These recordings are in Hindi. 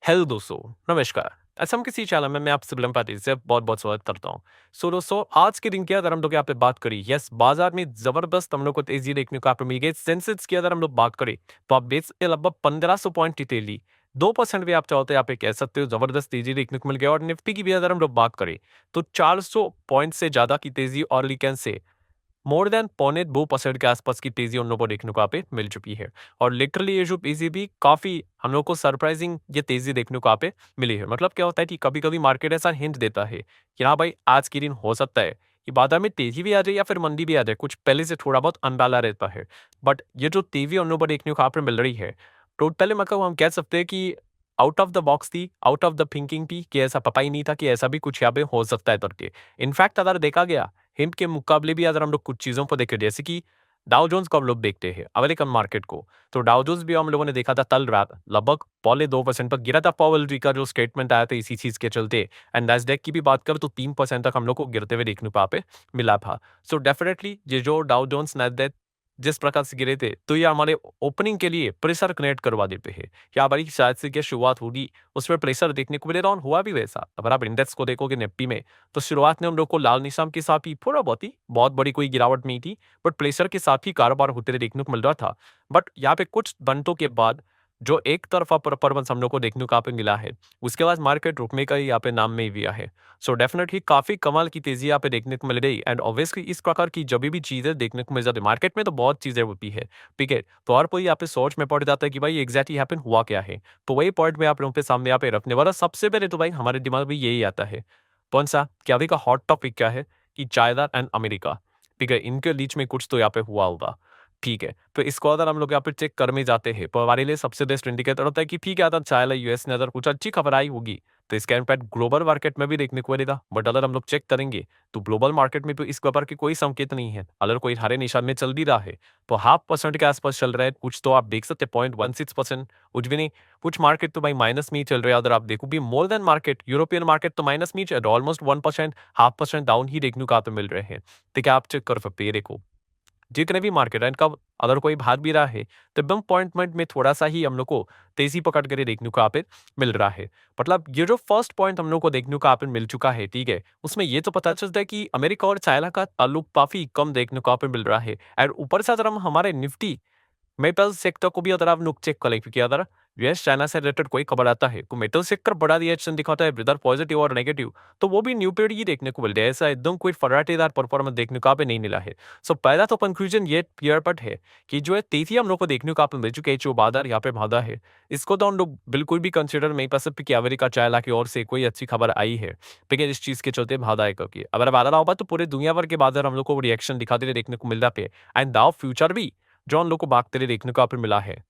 हेलो दोस्तों, नमस्कार। असम किसी चैनल में मैं आपसे विलंब पाटिल से बहुत-बहुत स्वागत करता हूँ। सो दोस्तों, आज के दिन की अगर हम लोग यहाँ पे बात करें, यस बाजार में ज़बरदस्त हम लोग को तेज़ी देखने को यहाँ पे मिल गई। सेंसेक्स की अगर हम लोग बात करें, तो आप बेसिकली लगभग 1500 पॉइंट की तेज़ी, 2% भी आप चाहो तो यहाँ पे कह सकते हो ज़बरदस्त तेज़ी देखने को मिल गया और निफ्टी की भी अगर हम लोग बात करें, तो 400 पॉइंट से ज़्यादा की तेज़ी और we can say more than 0.25% के आसपास की तेजी उन लोगों को देखने को यहाँ पे मिल चुकी है और लिटरली ये जो तेजी भी काफी हम लोग को सरप्राइजिंग ये तेजी देखने को यहाँ पे मिली है। मतलब क्या होता है कि कभी कभी मार्केट ऐसा हिंट देता है कि हाँ भाई आज के दिन हो सकता है कि बाजार में तेजी भी आ जाए या फिर मंदी भी आ जाए, कुछ पहले से थोड़ा बहुत अनबाला रहता है। बट ये जो तेजी उन लोगों को देखने को यहाँ पे मिल रही है, तो पहले मतलब हम कह सकते हैं कि आउट ऑफ द बॉक्स थी, आउट ऑफ द थिंकिंग थी कि ऐसा पता ही नहीं था कि ऐसा भी कुछ यहाँ पे हो सकता है करके। इनफैक्ट अगर देखा गया हिंट के मुकाबले भी अगर हम लोग कुछ चीज़ों को देखें, जैसे कि डाउ जोन्स को हम लोग देखते हैं अमेरिकन मार्केट को, तो डाउ जोन्स भी हम लोगों ने देखा था कल रात लगभग पौने 2% पर गिरा था। पॉवेल जी का जो स्टेटमेंट आया था इसी चीज़ के चलते, एंड नैस्डैक की भी बात करें तो 3% तक हम लोग को गिरते हुए देखने को यहाँ पे मिला था। सो डेफिनेटली ये जो डाउ जोन्स नैस्डैक जिस प्रकार से गिरे थे, तो ये हमारे ओपनिंग के लिए प्रेशर क्रिएट करवा देते हैं। क्या हमारी शायद से क्या शुरुआत होगी, उसमें प्रेशर देखने को मिलेगा और हुआ भी वैसा। अगर आप इंडेक्स को देखोगे निफ्टी में, तो शुरुआत में हम लोग को लाल निशान के साथ ही थोड़ा बहुत ही बहुत बड़ी कोई गिरावट नहीं थी, बट प्रेशर के साथ ही कारोबार होते हुए देखने को मिल रहा था। बट यहाँ पे कुछ घंटों के बाद जो एक तरफा परफॉर्मेंस हम लोग को देखने को यहाँ पे मिला है, उसके बाद मार्केट रुकने का ही यहाँ पे नाम में ही दिया है। सो डेफिनेटली काफी कमाल की तेजी यहाँ पे देखने को मिल रही एंड ऑब्वियसली इस प्रकार की जब भी चीजें देखने को मिल जाती है मार्केट में, तो बहुत चीजें होती है, ठीक है। तो हर कोई यहाँ पे सोच में पड़ जाता है कि भाई एग्जैक्टली यहाँ पे हुआ क्या है। तो वही पॉइंट में आप लोगों के सामने यहाँ पे रखने वाला सबसे पहले तो भाई हमारे दिमाग में यही आता है, कौन सा कि अभी का हॉट टॉपिक क्या है कि चाइना एंड अमेरिका, ठीक है, इनके बीच में कुछ तो यहाँ पे हुआ होगा। ठीक है, तो इसको अगर हम लोग यहाँ पे चेक करने जाते हैं, तो हमारे लिए सबसे बेस्ट इंडिकेटर होता है कि ठीक है, अगर चाइना यूएस ने अगर कुछ अच्छी खबर आई होगी, तो इसका इम्पैक्ट ग्लोबल मार्केट में भी देखने को मिलेगा। बट अगर हम लोग चेक करेंगे, तो ग्लोबल मार्केट में तो इस प्रकार के कोई संकेत नहीं है। अगर कोई हरे निशान में चल भी रहा है, तो 0.5% के आसपास चल रहा है। कुछ तो आप देख सकते हैं 0.16%, कुछ भी नहीं। कुछ मार्केट तो भाई माइनस में ही चल रहे हैं। अगर आप देखो भी more than market, European market तो माइनस में ही चल रहा है, ऑलमोस्ट 1%, 0.5% डाउन ही देखने को यहाँ पे मिल रहे हैं। ठीक है, आप चेक कर सकते हैं, ये देखो जितने भी मार्केट है इनका अगर कोई भाग भी रहा है, तो एकदम पॉइंट में थोड़ा सा ही हम लोग को तेजी पकड़ कर देखने को यहाँ पे मिल रहा है। मतलब ये जो फर्स्ट पॉइंट हम लोग को देखने को यहाँ पे मिल चुका है, ठीक है, उसमें ये तो पता चलता है कि अमेरिका और चाइना का ताल्लुक काफी कम देखने को यहाँ पे मिल रहा है। और ऊपर से अगर हम हमारे निफ्टी मेटल सेक्टर को भी अगर आप लोग चेक करें, क्योंकि अगर यूएस चाइना से रिलेटेड कोई खबर आता है तो मेटल सेक्टर बड़ा रिएक्शन दिखाता है, इधर पॉजिटिव और नेगेटिव, तो वो भी न्यू पीरियड ही देखने को मिलता है। ऐसा एकदम कोई फराटेदार परफॉर्मेंस देखने को आप नहीं मिला है। सो पहला तो कंक्लूजन ये क्लियर पट है कि जो है तेजी हम लोग को देखने को आप मिल चुके हैं, जो बाजार यहाँ पे भादा है, इसको तो हम लोग बिल्कुल भी कंसिडर नहीं कर सकते कि अमेरिका चाइना की ओर से कोई अच्छी खबर आई है, ठीक है, इस चीज के चलते भादा है। क्योंकि अगर बादल होगा तो पूरे दुनिया भर के बाजार हम लोग को रिएक्शन दिखाते हुए देखने को मिल रहा है। एंड दाव फ्यूचर भी जो हम लोग को भागते हुए देखने को यहाँ पे मिला है,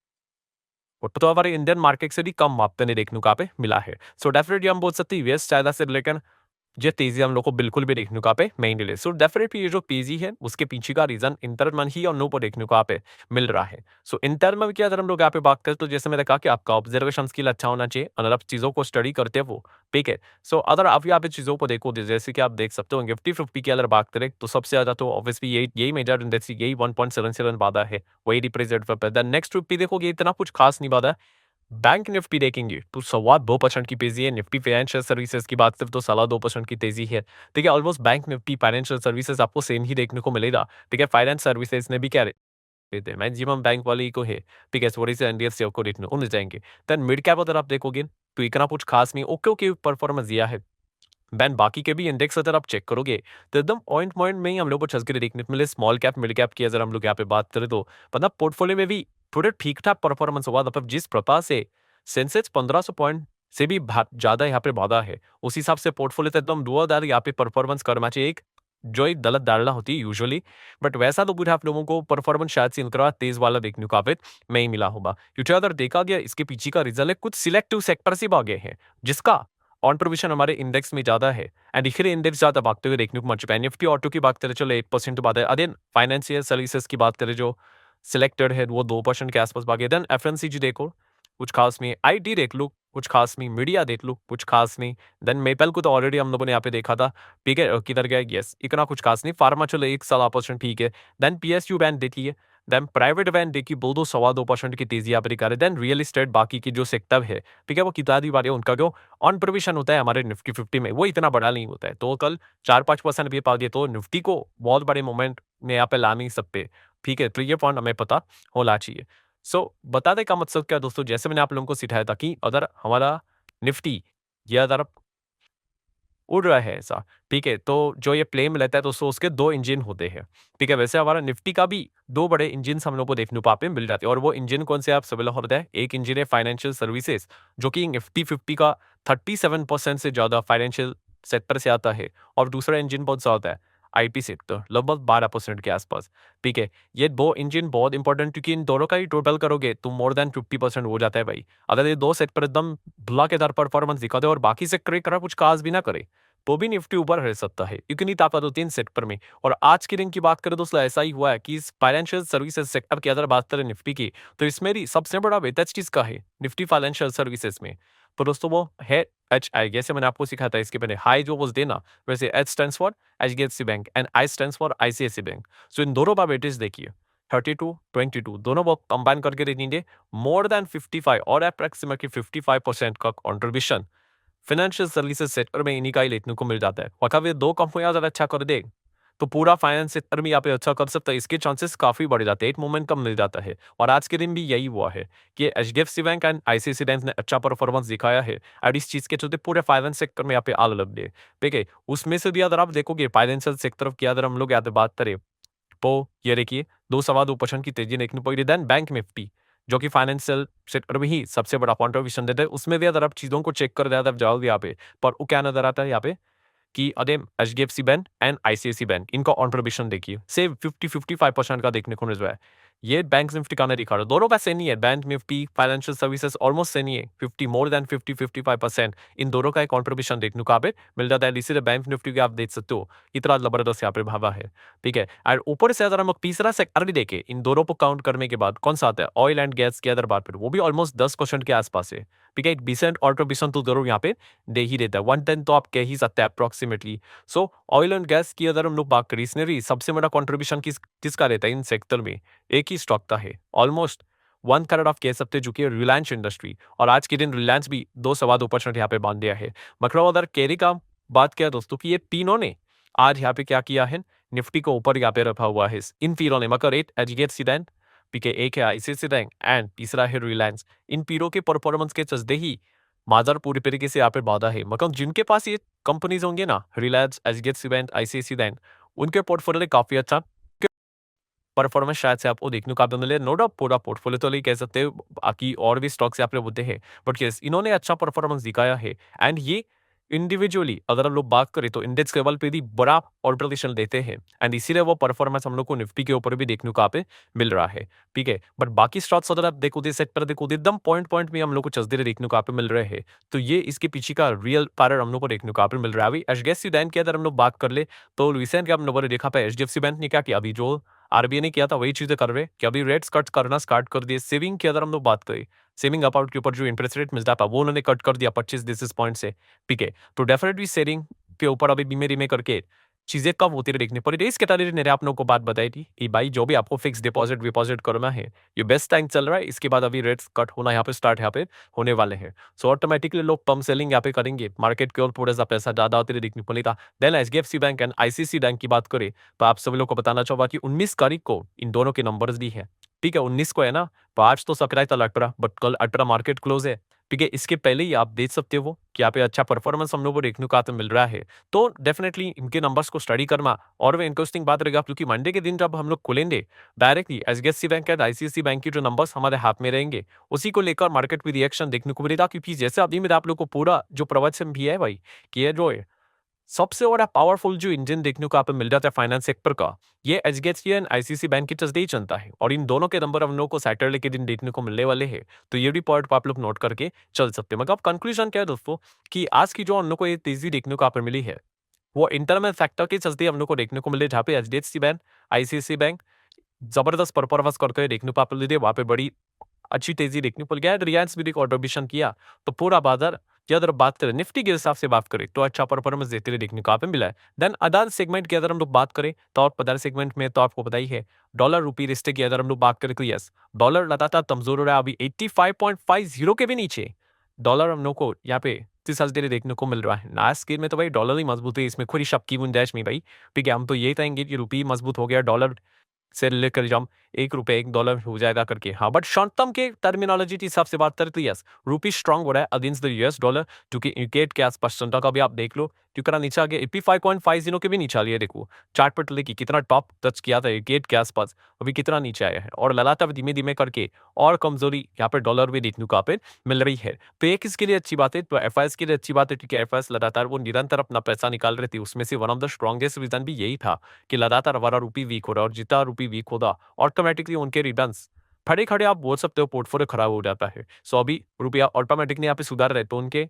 वो तो हमारे इंडियन मार्केट से भी कम मापते नहीं देखने को यहाँ पे मिला है। सो डेफिनेटली हम बोल सकते हैं यूएस चाइना से रिलेटेड ये तेजी हम लोग को बिल्कुल भी देखने को यहाँ पे नहीं मिले। सो डेफिनेटली ये जो तेजी है उसके पीछे का रीजन इंटरमन ही और नो पर देखने को यहाँ पे मिल रहा है। सो इंटरमन की अगर हम लोग यहाँ पे बात करें, तो जैसे मैंने कहा कि आपका ऑब्जर्वेशन स्किल अच्छा होना चाहिए, अगर आप चीजों को स्टडी करते हो, ठीक है। सो अगर आप यहाँ पे चीजों को देखो, जैसे कि आप देख सकते हो निफ्टी 50 की अगर बात करें, तो सबसे ज्यादा तो ऑब्वियसली यही मेजर इंडेक्स यही 1.77 बाधा है, वही रिप्रेजेंट करता है। नेक्स्ट 50 देखोगे इतना कुछ खास नहीं बाधा। बैंक निफ्टी देखेंगे तो 2.25% की तेजी है। निफ्टी फाइनेंशियल सर्विसेज की बात करें तो 2.25% की तेजी है। ठीक है, almost bank Nifty financial services आपको सेम ही देखने को मिलेगा। ठीक है, फाइनेंस सर्विसेज ने भी क्या देते हैं मैक्सिमम बैंक वाले ही को है, ठीक है, थोड़ी सी एनडीएफसी आपको देखने को मिल जाएंगे। देन मिड कैप अगर आप देखोगे तो इतना कुछ खास नहीं, ओके ओके परफॉर्मेंस दिया है। देन बाकी के भी इंडेक्स अगर आप चेक करोगे, तो एकदम पॉइंट पॉइंट में ही हम लोग को छस के देखने को मिले। स्मॉल कैप मिड कैप की अगर हम लोग यहाँ पे बात करें, तो मतलब पोर्टफोलियो में भी थोड़े ठीक ठाक परफॉर्मेंस हुआ। मतलब जिस प्रकार से सेंसेक्स 1500 पॉइंट से भी ज्यादा यहाँ पे बाधा है, उस हिसाब से पोर्टफोलियो तो एकदम दुआदार यहाँ पे परफॉर्मेंस करना चाहिए। एक जो एक गलत धारणा होती है यूजुअली, बट वैसा तो पूरा आप लोगों को परफॉर्मेंस शायद से इनका तेज वाला देखने को आप नहीं मिला होगा। क्योंकि अगर देखा गया इसके पीछे का रिजल्ट है, कुछ सिलेक्टिव सेक्टर से भागे हैं जिसका ऑन प्रोविजन हमारे इंडेक्स में ज्यादा है, एंड इखरे इंडेक्स ज्यादा भागते हुए देखने को मिल चुका है। निफ्टी ऑटो की बात करें चलो 8% बात है। अदेन फाइनेंशियल सर्विसेज की बात करें जो सिलेक्टेड है, वो 2% के आसपास भागे। देन एफएमसीजी देखो कुछ खास नहीं, आईटी देख लो कुछ खास नहीं, मीडिया देख लो कुछ खास नहीं। देन मेपल को तो ऑलरेडी हम लोगों ने यहाँ पे देखा था, ठीक है, किधर गया, यस इतना कुछ खास नहीं। फार्मा चलो 1.5% ठीक है। देन पीएसयू बैंक देखिए, देन प्राइवेट वैन देखिए 2-2.25% की तेजी यहाँ पे दिखा रहे हैं। देन रियल एस्टेट बाकी की जो सेक्टर है, ठीक है, वो किताबी वाले उनका जो ऑन प्रोविजन होता है हमारे निफ्टी 50 में वो इतना बड़ा नहीं होता है। तो कल 4-5% भी पा दिए तो निफ्टी को बहुत बड़े मोमेंट में यहाँ पे ला नहीं सकते, ठीक है। तो ये पॉइंट हमें पता होना चाहिए। बताने का मतलब क्या दोस्तों, जैसे मैंने आप लोगों को सिखाया था कि अगर हमारा निफ्टी या अगर उड़ रहा है ऐसा, ठीक है, तो जो ये प्लेन में रहता है तो उसके 2 इंजन होते हैं, ठीक है। वैसे हमारा निफ्टी का भी 2 बड़े इंजन हम लोग को देखने को पे मिल जाते हैं और वो इंजन कौन से आप सभी लोग होता है। एक इंजन है फाइनेंशियल सर्विसेज जो कि निफ्टी 50 का 37% से ज़्यादा फाइनेंशियल सेक्टर से आता है और दूसरा इंजन बहुत सा होता है आईटी सेक्टर लगभग 12% के आसपास, ठीक है। ये 2 इंजन बहुत इंपॉर्टेंट क्योंकि इन दोनों का ही टोटल करोगे तो मोर देन 50% हो जाता है भाई। अगर ये 2 सेक्टर एकदम धमाकेदार परफॉर्मेंस दिखा दे और बाकी सेक्टर की तरह कुछ खास भी ना करे तो भी निफ्टी ऊपर रह सकता है इतनी ताकत होती है इन सेक्टर में। और आज के दिन की बात करें दोस्तों ऐसा ही हुआ है कि इस फाइनेंशियल सर्विसेज सेक्टर की अगर बात करें निफ्टी की तो इसमें भी सबसे बड़ा वेटेज किसका है निफ्टी फाइनेंशियल सर्विसेज में। तो दोस्तों वो है एच आई, जैसे मैंने आपको सिखाया था इसके पहले हाई जो वो देना, वैसे H stands for HDFC bank and I stands for ICICI bank. So इन दोनों का वेटेज देखिए 32-22 दोनों वो कंबाइन करके दे देंगे मोर देन 55 और अप्रॉक्सिमेटली 55% का कॉन्ट्रीब्यूशन फाइनेंशियल सर्विसेज सेक्टर में इन्हीं का ही देखने को मिल जाता है। और कभी 2 कंपनियां अगर अच्छा कर दे तो पूरा फाइनेंस सेक्टर में यहाँ पे अच्छा कर सकता है, इसके चांसेस काफी बढ़ जाते हैं, एक मोमेंट कम मिल जाता है। और आज के दिन भी यही हुआ है कि HDFC bank and ICICI bank ने अच्छा परफॉर्मेंस दिखाया है और इस चीज के चलते पूरे फाइनेंस सेक्टर में यहाँ पे आग लग गए, ठीक है। उसमें से भी अगर आप देखोगे फाइनेंशियल सेक्टर की अगर हम लोग यहाँ पे बात करें तो ये देखिए 2-2% की तेजी देखने को मिली। देन बैंक निफ्टी जो कि फाइनेंशियल सेक्टर में ही सबसे बड़ा कंट्रीब्यूशन देता है, उसमें भी अगर आप चीजों को चेक कर देते जाओगे यहाँ पे, पर वो क्या नजर आता है यहाँ पे कि अदे HDFC bank and ICICI bank इनका कॉन्ट्रीब्यूशन देखिए से 50-55% का देखने को मिल रहा है। ये बैंक निफ्टी का नहीं दिखा रहा, दोनों का सेम ही है। Bank Nifty financial services almost same ही है, 50 मोर देन 50-55% इन दोनों का एक कॉन्ट्रीब्यूशन देखने को पे मिल जाता है। इसीलिए बैंक निफ्टी के आप देख सकते हो इतना जबरदस्त यहाँ पे भावा है, ठीक है। और ऊपर से अगर हम तीसरा सेक्टर भी देखें इन दोनों को काउंट करने के बाद कौन सा आता है ऑयल एंड गैस की अदर बात करें वो भी ऑलमोस्ट 10% के आसपास है, ठीक है। एक डिसेंट कॉन्ट्रीब्यूशन तो जरूर यहाँ पे दे ही देता है, 110 तो आप कह ही सकते हैं approximately. So oil and gas की अगर हम लोग बात करें इसने भी सबसे बड़ा कॉन्ट्रीब्यूशन किसका रहता है इन सेक्टर में, एक ही स्टॉक का है ऑलमोस्ट 1 करोड़ आप कह सकते हैं जो कि रिलायंस इंडस्ट्री। और आज के दिन रिलायंस भी 2-2.25% यहाँ पे बांध दिया है। मतलब अगर कैरी का बात किया दोस्तों कि ये तीनों ने आज यहाँ पे क्या किया है निफ्टी को ऊपर यहाँ पे रखा हुआ है। इन तीनों ने मगर एक एचडीएफसी बैंक, पीके एक है आईसीआईसी बैंक एंड तीसरा है रिलायंस। इन तीनों के परफॉर्मेंस के चलते ही बाजार पूरी तरीके से यहाँ पे बाधा है। मतलब जिनके पास ये कंपनीज होंगे ना Reliance HDFC bank ICICI bank उनके पोर्टफोलियो काफी अच्छा परफॉर्मेंस शायद से आपको देखने को मिले। नो डाउट पूरा पोर्टफोलियो तो नहीं कह सकते, बाकी और भी स्टॉक्स यहाँ पे होते हैं, बट यस इन्होंने अच्छा परफॉर्मेंस दिखाया है। एंड ये इंडिविजुअली अगर हम लोग बात करें तो इंडेक्स लेवल पे भी बड़ा ऑल्टरनेशन देते हैं एंड इसीलिए वो परफॉर्मेंस हम लोग को निफ्टी के ऊपर भी देखने को यहाँ पे मिल रहा है, ठीक है। बट बाकी स्टॉक्स अगर आप देखो सेक्टर देखो एकदम पॉइंट पॉइंट में हम लोग को चसदे देखने को यहाँ पे मिल रहे हैं। तो ये इसके पीछे का रियल कारण हम लोग को देखने को यहाँ पे मिल रहा है। अभी एचडीएफसी बैंक की अगर हम लोग बात कर ले तो रिसेंट हम लोगों ने देखा पे एचडीएफसी बैंक ने क्या किया, अभी जो आरबीआई ने किया था वही चीजें कर रहे हैं कि अभी रेट्स कट करना स्टार्ट कर दिए। सेविंग की अगर हम लोग बात करें सेविंग अकाउंट के ऊपर जो इंटरेस्ट रेट मिलता था वो उन्होंने कट कर दिया 25 बेसिस पॉइंट से, ठीक है। तो डेफिनेटली सेविंग के ऊपर अभी धीमे धीमे करके चीजें कब होती रही देखनी पड़ी। इसके तरह मैंने आप लोगों को बात बताई थी कि भाई जो भी आपको फिक्स डिपॉजिट विपॉजिट करना है ये बेस्ट टाइम चल रहा है, इसके बाद अभी रेट्स कट होना यहाँ पे स्टार्ट यहाँ पे होने वाले हैं। सो ऑटोमेटिकली लोग पम्प सेलिंग यहाँ पे करेंगे, मार्केट की ओर थोड़ा सा पैसा ज्यादा होते रहे देखने पड़ेगा। Then HDFC bank and ICICI bank की बात करें तो आप सभी लोग को बताना चाहूंगा कि 19 तारीख को इन दोनों के नंबर्स दी है, ठीक है। 19 को है ना, तो आज तो सकराई था 18 बट कल 18 मार्केट क्लोज है, ठीक है। इसके पहले ही आप देख सकते हो कि यहाँ पे अच्छा परफॉर्मेंस हम लोग को देखने को मिल रहा है। तो डेफिनेटली इनके नंबर्स को स्टडी करना और वे इंटरेस्टिंग बात रहेगा क्योंकि मंडे के दिन जब हम लोग खुलेंगे directly HDFC bank and ICICI bank की जो नंबर्स हमारे हाथ में रहेंगे उसी को लेकर मार्केट में रिएक्शन देखने को मिलेगा। क्योंकि जैसे अभी मेरे आप लोग को पूरा जो प्रवचन भी है भाई कि ये जो है सबसे बड़ा पावरफुल जो इंजन देखने को आप मिल जाता है फाइनेंस सेक्टर का, ये एचडीएफसी एंड आईसीआईसी बैंक की चलते ही चलता है। और इन दोनों के नंबर हम लोग को सैटरडे के दिन देखने को मिलने वाले हैं, तो ये भी पॉइंट आप लोग नोट करके चल सकते हैं। मतलब कंक्लूजन क्या है दोस्तों कि आज की जो हम लोग को ये तेजी देखने को आप मिली है वो इंटरनल फैक्टर के चलते हम लोग को देखने को मिले, जहाँ पे एचडीएफसी बैंक आईसीआईसी बैंक जबरदस्त परफॉर्मेंस करके देखने को आप मिले, वहाँ पे बड़ी अच्छी तेजी देखने को मिल गया। रिलायंस भी कॉन्ट्रीब्यूशन किया तो पूरा बाजार की अगर बात करें, निफ्टी के हिसाब से बात करें तो अच्छा परफॉर्मेंस देते हुए देखने को आपको मिला है। देन अदर सेगमेंट की अगर हम लोग बात करें तो अदर सेगमेंट में तो आपको पता ही है, डॉलर रूपी रिश्ते की अगर हम लोग बात करें तो यस, डॉलर लगातार कमजोर हो रहा है, अभी 85.50 के भी नीचे डॉलर हम लोग को यहाँ पे धीरे देखने को मिल रहा है। लास्ट स्केल में तो भाई डॉलर ही मजबूत है, इसमें खुद ही शक की गुंजाइश नहीं भाई। ठीक है, हम तो ये कहेंगे कि रुपये मजबूत हो गया, डॉलर से लेकर जब ₹1 $1 हो जाएगा करके। हाँ, बट शॉर्ट टर्म के टर्मिनोलॉजी के हिसाब से बात करें तो यस, रूपी स्ट्रांग हो रहा है अगेंस्ट द यूएस डॉलर, क्योंकि यूकेट के आसपास चलता का भी आप देख लो, क्योंकि नीचे आ गया 85.50 के भी नीचे आ लिया। देखो चार्ट पर लेके कितना टॉप टच किया था यूकेट के आसपास, अभी कितना नीचे आया है और लगातार धीमे धीमे करके और कमजोरी यहाँ पे डॉलर भी देखने को यहाँ पे मिल रही है। तो ये किसके लिए अच्छी बात है, तो एफआईएस के लिए अच्छी बात है, क्योंकि एफआईएस लगातार वो निरंतर अपना पैसा निकाल रहे थे। उसमें से one of the strongest reason भी यही था कि लगातार हमारा रूपी वीक हो रहा है, और जितना रूपी वीक होगा ऑटोमेटिकली उनके रिटर्न्स खड़े खड़े आप बोल सकते हो पोर्टफोलियो खराब हो जाता है। सो अभी रुपया ऑटोमेटिकली यहाँ पे सुधार रहे तो उनके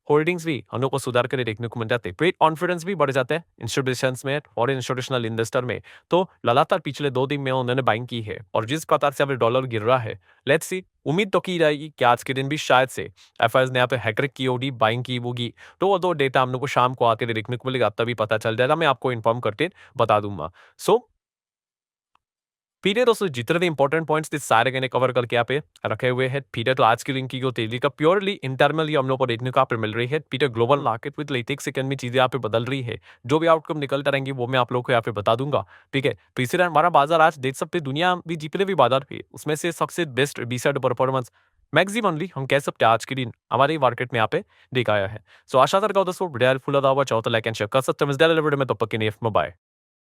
होल्डिंग्स भी हम लोग को सुधार कर देखने को मिल जाते हैं। ट्रेड कॉन्फिडेंस भी बढ़ जाता है इंस्टीट्यूशंस में और इंस्टीट्यूशनल इन्वेस्टर में। तो लगातार पिछले 2 दिन में उन्होंने बाइंग की है, और जिस प्रकार से अभी डॉलर गिर रहा है, लेट्स सी, उम्मीद तो की जाएगी कि आज के दिन भी शायद से एफआईएस ने यहाँ पे हैकर की होगी, बाइंग की होगी। तो वो दो डेटा हम लोग को शाम को आके देखने को मिलेगा, तभी पता चल जाएगा, मैं आपको इन्फॉर्म करके बता दूंगा। सो पीटे दोस्तों जितने भी इंपॉर्टेंट पॉइंट्स थे सारे मैंने कवर करके यहाँ पे रखे हुए हैं। पीटे तो आज की लिंक की जो तेजी का प्योरली इंटरनली हम लोग को देखने को यहाँ पे मिल रही है। पीटे ग्लोबल मार्केट विद लेट एक सेकंड में चीजें यहाँ पे बदल रही है, जो भी आउटकम निकलता रहेंगे वो मैं आप लोग को यहाँ पे बता दूंगा। ठीक है, तो इसी तरह हमारा बाजार आज देख सकते हैं, दुनिया भी जितने भी बाजार थे उसमें से सबसे बेस्ट बीसेड परफॉर्मेंस मैक्सिममली हम कह सकते हैं आज के दिन हमारे मार्केट में यहाँ पे दिखाया है। सो आशा करता हूँ दोस्तों वीडियो हेल्पफुल लगा हुआ, चाहो तो लाइक एंड शेयर कर सकते हैं। में तो पक्के नहीं, बाय।